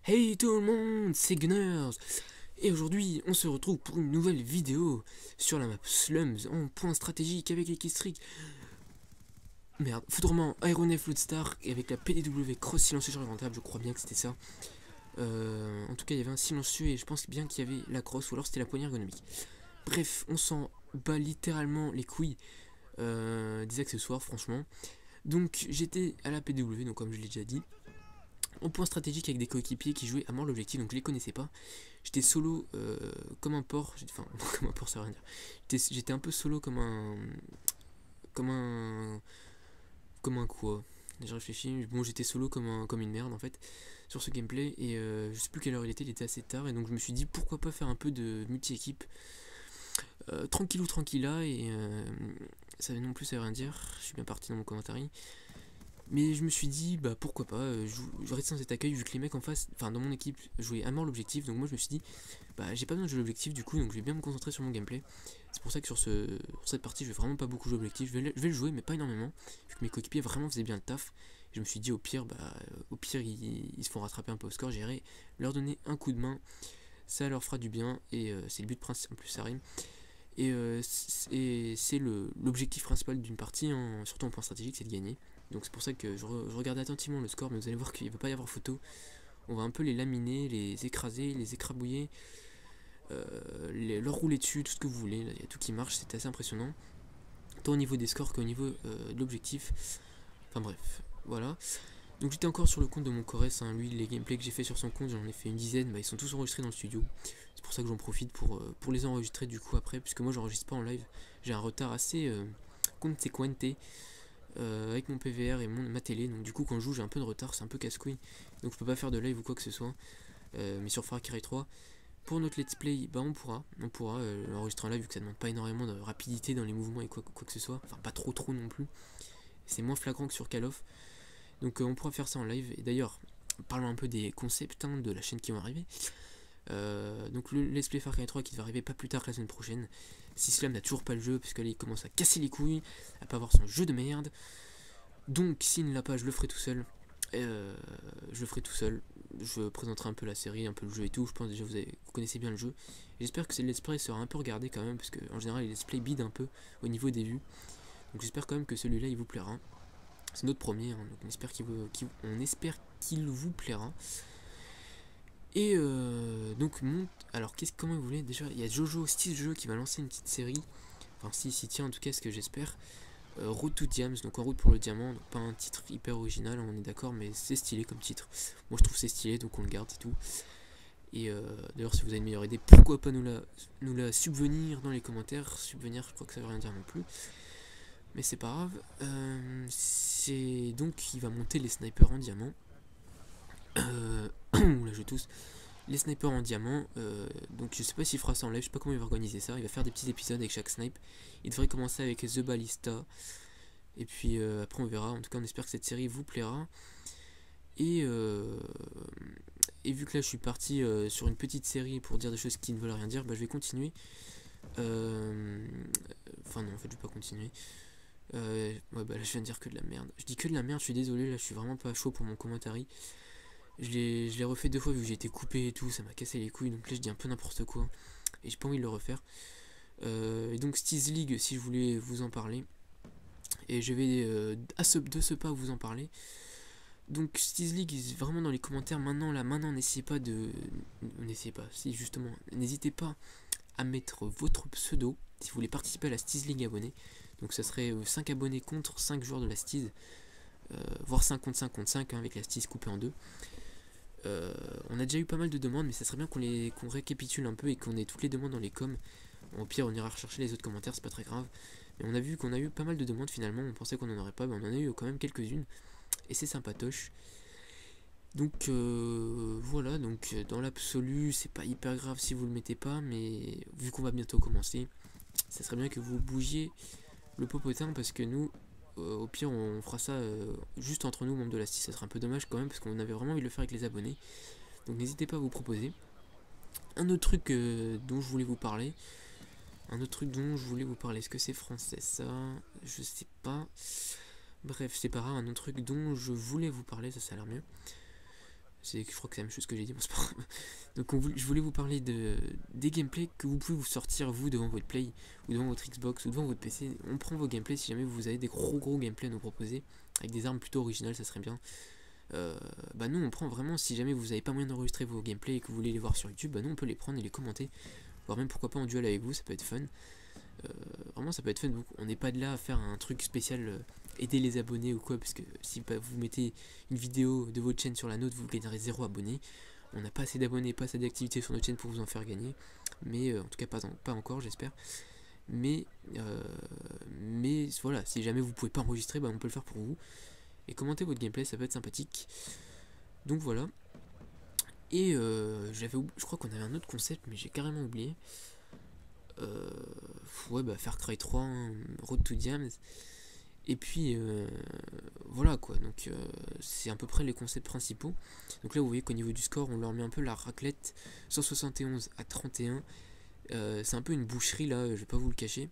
Hey tout le monde, c'est Gunners. Et aujourd'hui on se retrouve pour une nouvelle vidéo sur la map Slums en point stratégique avec les killstreaks. Merde, foudrement Aéronef Lootstar et avec la PDW Cross silencieux sur rentable, je crois bien que c'était ça. En tout cas il y avait un silencieux et je pense bien qu'il y avait la crosse ou alors c'était la poignée ergonomique. Bref, on s'en bat littéralement les couilles des accessoires franchement. Donc j'étais à la PDW, donc comme je l'ai déjà dit. En point stratégique avec des coéquipiers qui jouaient à mort l'objectif, donc je les connaissais pas. J'étais solo comme un porc, enfin comme un porc ça veut rien dire. J'étais un peu solo comme un... Comme un... Comme un quoi. J'ai réfléchi, bon j'étais solo comme une merde en fait sur ce gameplay et je sais plus quelle heure il était assez tard et donc je me suis dit pourquoi pas faire un peu de multi-équipe tranquillou tranquilla et ça non plus ça veut rien dire, je suis bien parti dans mon commentaire. Mais je me suis dit, bah pourquoi pas, je reste dans cet accueil vu que les mecs en face, enfin dans mon équipe, jouaient à mort l'objectif. Donc moi je me suis dit, bah j'ai pas besoin de jouer l'objectif du coup, donc je vais bien me concentrer sur mon gameplay. C'est pour ça que sur cette partie, je vais vraiment pas beaucoup jouer l'objectif. Je vais le jouer, mais pas énormément, vu que mes coéquipiers vraiment faisaient bien le taf. Et je me suis dit, au pire ils se font rattraper un peu au score, j'irai leur donner un coup de main, ça leur fera du bien, et c'est le but principal, en plus ça rime. Et c'est l'objectif principal d'une partie, surtout en point stratégique, c'est de gagner. Donc c'est pour ça que je regardais attentivement le score, mais vous allez voir qu'il ne va pas y avoir photo. On va un peu les laminer, les écraser, les écrabouiller, leur rouler dessus, tout ce que vous voulez. Il y a tout qui marche, c'est assez impressionnant. Tant au niveau des scores qu'au niveau de l'objectif. Enfin bref, voilà. Donc j'étais encore sur le compte de mon Corès, hein. Lui les gameplays que j'ai fait sur son compte, j'en ai fait une dizaine, bah, ils sont tous enregistrés dans le studio. C'est pour ça que j'en profite pour les enregistrer du coup après, puisque moi j'enregistre pas en live. J'ai un retard assez conséquente avec mon PVR et ma télé, donc du coup quand je joue j'ai un peu de retard, c'est un peu casse-couille. Donc je peux pas faire de live ou quoi que ce soit. Mais sur Far Cry 3, pour notre let's play, bah on pourra enregistrer en live vu que ça demande pas énormément de rapidité dans les mouvements et quoi que ce soit. Enfin pas trop non plus. C'est moins flagrant que sur Call of. Donc on pourra faire ça en live. Et d'ailleurs, parlons un peu des concepts de la chaîne qui vont arriver. Donc le Let's Play Far Cry 3 qui va arriver pas plus tard que la semaine prochaine. Si Slam n'a toujours pas le jeu, puisque là il commence à casser les couilles, à pas avoir son jeu de merde. Donc s'il ne l'a pas, je le ferai tout seul. Je le ferai tout seul. Je présenterai un peu la série, un peu le jeu et tout. Je pense déjà vous connaissez bien le jeu. J'espère que ce Let's Play sera un peu regardé quand même, parce que en général les Let's Play bident un peu au niveau des vues. Donc j'espère quand même que celui-là il vous plaira. C'est notre premier, hein, donc on espère qu'il vous plaira. Et alors comment vous voulez déjà, il y a Jojo Steve Jeu qui va lancer une petite série. Enfin si tient en tout cas ce que j'espère. Road to Diams, donc en route pour le diamant. Donc pas un titre hyper original, on est d'accord, mais c'est stylé comme titre. Moi je trouve c'est stylé, donc on le garde et tout. Et d'ailleurs si vous avez une meilleure idée, pourquoi pas nous la subvenir dans les commentaires. Subvenir, je crois que ça veut rien dire non plus. Mais c'est pas grave. C'est donc il va monter les snipers en diamant. Là je tousse. Les snipers en diamant. Donc je sais pas s'il fera ça en live, je sais pas comment il va organiser ça. Il va faire des petits épisodes avec chaque snipe. Il devrait commencer avec The Ballista. Et puis après on verra. En tout cas on espère que cette série vous plaira. Et, euh, et vu que là je suis parti sur une petite série pour dire des choses qui ne veulent rien dire, bah je vais continuer. Enfin non en fait je vais pas continuer. Ouais bah là je viens de dire que de la merde. Je dis que de la merde, je suis désolé, là je suis vraiment pas chaud pour mon commentaire. Je l'ai refait 2 fois vu que j'ai été coupé et tout, ça m'a cassé les couilles, donc là je dis un peu n'importe quoi. Et j'ai pas envie de le refaire. Et donc Steez League, si je voulais vous en parler. Et je vais de ce pas vous en parler. Donc Steez League est vraiment dans les commentaires maintenant n'essayez pas de... N'essayez pas, si justement, n'hésitez pas à mettre votre pseudo si vous voulez participer à la Steez League abonnée. Donc ça serait 5 abonnés contre 5 joueurs de la Steez. Voire 5 contre 5 contre 5 hein, avec la Steez coupée en deux. On a déjà eu pas mal de demandes, mais ça serait bien qu'on récapitule un peu et qu'on ait toutes les demandes dans les coms. Au pire, on ira rechercher les autres commentaires, c'est pas très grave. Mais on a vu qu'on a eu pas mal de demandes finalement. On pensait qu'on en aurait pas, mais on en a eu quand même quelques-unes. Et c'est sympatoche. Donc voilà, donc dans l'absolu, c'est pas hyper grave si vous le mettez pas, mais vu qu'on va bientôt commencer, ça serait bien que vous bougiez le popotin parce que nous, au pire, on fera ça juste entre nous, membres de la STI. Ça serait un peu dommage quand même parce qu'on avait vraiment envie de le faire avec les abonnés. Donc n'hésitez pas à vous proposer. Un autre truc dont je voulais vous parler. Est-ce que c'est français ça? Je sais pas. Bref, c'est pas grave. Un autre truc dont je voulais vous parler, ça a l'air mieux. Je crois que c'est la même chose que j'ai dit, bon, c'est pas grave. Donc je voulais vous parler des gameplays que vous pouvez vous sortir vous devant votre Play ou devant votre Xbox ou devant votre PC. On prend vos gameplays si jamais vous avez des gros gameplays à nous proposer avec des armes plutôt originales, ça serait bien. Bah nous on prend vraiment, si jamais vous n'avez pas moyen d'enregistrer vos gameplays et que vous voulez les voir sur YouTube, bah nous on peut les prendre et les commenter, voire même pourquoi pas en duel avec vous, ça peut être fun. Vraiment ça peut être fun, donc on n'est pas de là à faire un truc spécial, aider les abonnés ou quoi, parce que si vous mettez une vidéo de votre chaîne sur la nôtre, vous gagnerez 0 abonnés. On n'a pas assez d'abonnés, pas assez d'activités sur notre chaîne pour vous en faire gagner, mais en tout cas pas encore, j'espère. Mais voilà, si jamais vous pouvez pas enregistrer, bah on peut le faire pour vous et commenter votre gameplay, ça peut être sympathique. Donc voilà. Et je crois qu'on avait un autre concept, mais j'ai carrément oublié. Ouais, bah Far Cry 3, hein, Road to Diams. Et puis voilà quoi, donc c'est à peu près les concepts principaux. Donc là vous voyez qu'au niveau du score on leur met un peu la raclette, 171 à 31. C'est un peu une boucherie là, je vais pas vous le cacher.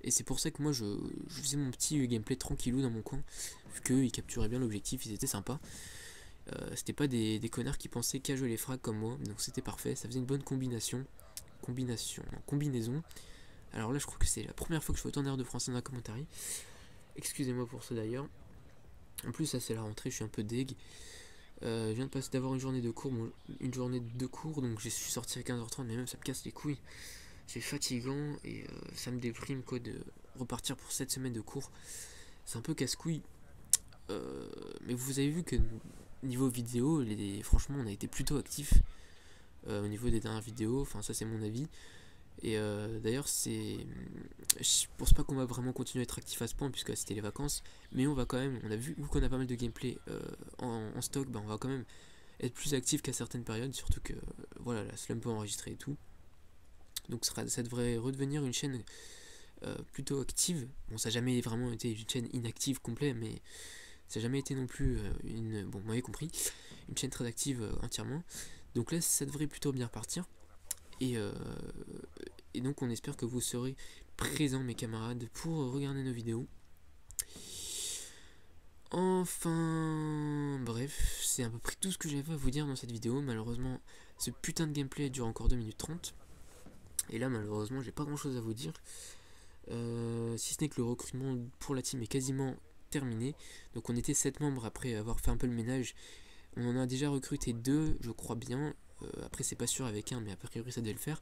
Et c'est pour ça que moi je faisais mon petit gameplay tranquillou dans mon coin, vu qu'ils capturaient bien l'objectif, ils étaient sympas. C'était pas des connards qui pensaient qu'à jouer les frags comme moi, donc c'était parfait, ça faisait une bonne combinaison. Alors là je crois que c'est la première fois que je fais autant d'erreurs de français dans la commentaire. Excusez-moi pour ça d'ailleurs. En plus ça c'est la rentrée, je suis un peu deg. Je viens de passer d'avoir une journée de cours, donc je suis sorti à 15h30, mais même ça me casse les couilles. C'est fatigant et ça me déprime quoi de repartir pour 7 semaines de cours. C'est un peu casse-couille. Mais vous avez vu que niveau vidéo, franchement on a été plutôt actifs au niveau des dernières vidéos, enfin ça c'est mon avis. Et d'ailleurs je pense pas qu'on va vraiment continuer à être actif à ce point puisque c'était les vacances, mais on va quand même, on a vu qu'on a pas mal de gameplay en stock, bah on va quand même être plus actif qu'à certaines périodes, surtout que voilà la slump peut enregistrer et tout. Donc ça devrait redevenir une chaîne plutôt active. Bon ça n'a jamais vraiment été une chaîne inactive complète, mais ça n'a jamais été non plus bon vous m'avez compris, une chaîne très active entièrement. Donc là ça devrait plutôt bien repartir. Et donc on espère que vous serez présents mes camarades pour regarder nos vidéos. Enfin bref, c'est à peu près tout ce que j'avais à vous dire dans cette vidéo. Malheureusement ce putain de gameplay dure encore 2 minutes 30. Et là malheureusement j'ai pas grand chose à vous dire. Si ce n'est que le recrutement pour la team est quasiment terminé. Donc on était 7 membres après avoir fait un peu le ménage. On en a déjà recruté 2 je crois bien. Après c'est pas sûr avec un, mais a priori ça devait le faire.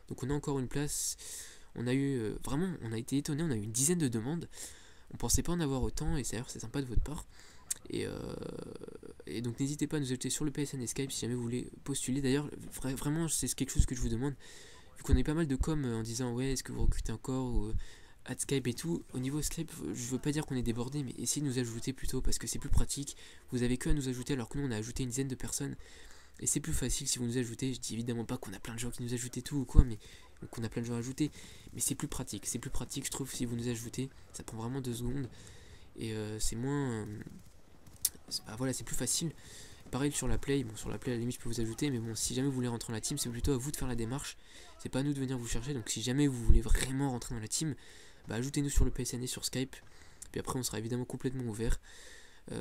Donc on a encore une place. On a eu vraiment, on a été étonné, on a eu une dizaine de demandes. On pensait pas en avoir autant et d'ailleurs c'est sympa de votre part. Et donc n'hésitez pas à nous ajouter sur le PSN et Skype si jamais vous voulez postuler. D'ailleurs vraiment c'est quelque chose que je vous demande. Vu qu'on a eu pas mal de com en disant ouais est-ce que vous recrutez encore ou à Skype et tout. Au niveau Skype je veux pas dire qu'on est débordé, mais essayez de nous ajouter plutôt parce que c'est plus pratique. Vous avez que à nous ajouter alors que nous on a ajouté une dizaine de personnes. Et c'est plus facile si vous nous ajoutez. Je dis évidemment pas qu'on a plein de gens qui nous ajoutent et tout ou quoi, mais qu'on a plein de gens à ajouter. Mais c'est plus pratique je trouve si vous nous ajoutez. Ça prend vraiment 2 secondes. Et c'est moins... voilà, c'est plus facile. Pareil sur la Play. Bon sur la Play à la limite je peux vous ajouter. Mais bon si jamais vous voulez rentrer dans la team, c'est plutôt à vous de faire la démarche. C'est pas à nous de venir vous chercher. Donc si jamais vous voulez vraiment rentrer dans la team, bah ajoutez-nous sur le PSN et sur Skype. Puis après on sera évidemment complètement ouvert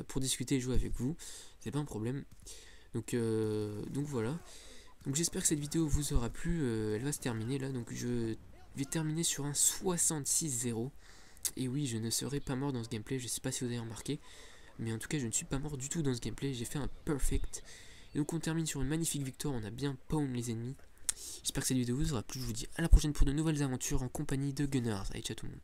pour discuter et jouer avec vous. C'est pas un problème. Donc voilà. Donc j'espère que cette vidéo vous aura plu. Elle va se terminer là. Donc je vais terminer sur un 66-0. Et oui, je ne serai pas mort dans ce gameplay. Je sais pas si vous avez remarqué, mais en tout cas je ne suis pas mort du tout dans ce gameplay. J'ai fait un perfect. Et donc on termine sur une magnifique victoire. On a bien pound les ennemis. J'espère que cette vidéo vous aura plu. Je vous dis à la prochaine pour de nouvelles aventures en compagnie de Gunners. Allez, ciao tout le monde.